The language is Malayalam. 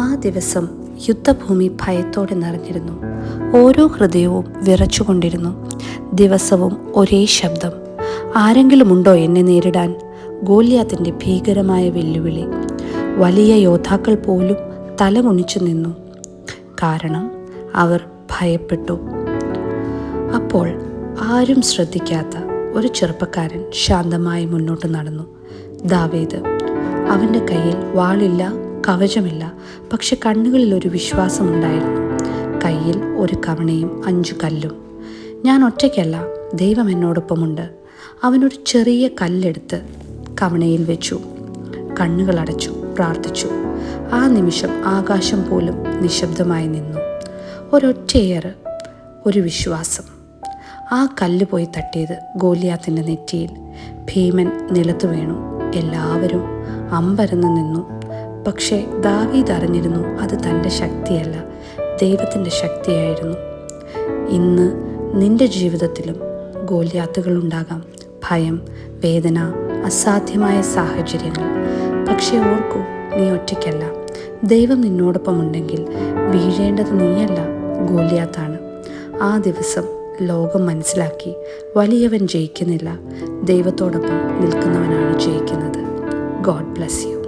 ആ ദിവസം യുദ്ധഭൂമി ഭയത്തോടെ നിറഞ്ഞിരുന്നു. ഓരോ ഹൃദയവും വിറച്ചുകൊണ്ടിരുന്നു. ദിവസവും ഒരേ ശബ്ദം, ആരെങ്കിലുമുണ്ടോ എന്നെ നേരിടാൻ? ഗോലിയാത്തിൻ്റെ ഭീകരമായ വെല്ലുവിളി. വലിയ യോദ്ധാക്കൾ പോലും തലകുനിച്ചു നിന്നു, കാരണം അവർ ഭയപ്പെട്ടു. അപ്പോൾ ആരും ശ്രദ്ധിക്കാത്ത ഒരു ചെറുപ്പക്കാരൻ ശാന്തമായി മുന്നോട്ട് നടന്നു. ദാവീദ്. അവൻ്റെ കയ്യിൽ വാളില്ല, കവചമില്ല, പക്ഷെ കണ്ണുകളിൽ ഒരു വിശ്വാസമുണ്ടായിരുന്നു. കയ്യിൽ ഒരു കവണയും 5 കല്ലും. ഞാൻ ഒറ്റയ്ക്കല്ല, ദൈവം എന്നോടൊപ്പമുണ്ട്. അവനൊരു ചെറിയ കല്ലെടുത്ത് കവണയിൽ വെച്ചു, കണ്ണുകളടച്ചു, പ്രാർത്ഥിച്ചു. ആ നിമിഷം ആകാശം പോലും നിശബ്ദമായി നിന്നു. ഒരൊറ്റയേറ്, ഒരു വിശ്വാസം. ആ കല്ല് പോയി തട്ടിയത് ഗോലിയാത്തിൻ്റെ നെറ്റിയിൽ. ഭീമൻ നിലത്തു വീണു. എല്ലാവരും അമ്പരന്ന് നിന്നു. പക്ഷേ ദാവീദ് അറിഞ്ഞിരുന്നു, അത് തൻ്റെ ശക്തിയല്ല, ദൈവത്തിൻ്റെ ശക്തിയായിരുന്നു. ഇന്ന് നിൻ്റെ ജീവിതത്തിലും ഗോലിയാത്തുകളുണ്ടാകാം. ഭയം, വേദന, അസാധ്യമായ സാഹചര്യങ്ങൾ. പക്ഷേ ഓർക്കൂ, നീ ഒറ്റയ്ക്കല്ല. ദൈവം നിന്നോടൊപ്പമുണ്ടെങ്കിൽ വീഴേണ്ടത് നീയല്ല, ഗോലിയാത്താണ്. ആ ദിവസം ലോകം മനസ്സിലാക്കി, വലിയവൻ ജയിക്കുന്നില്ല, ദൈവത്തോടൊപ്പം നിൽക്കുന്നവനാണ് ജയിക്കുന്നത്. God bless you.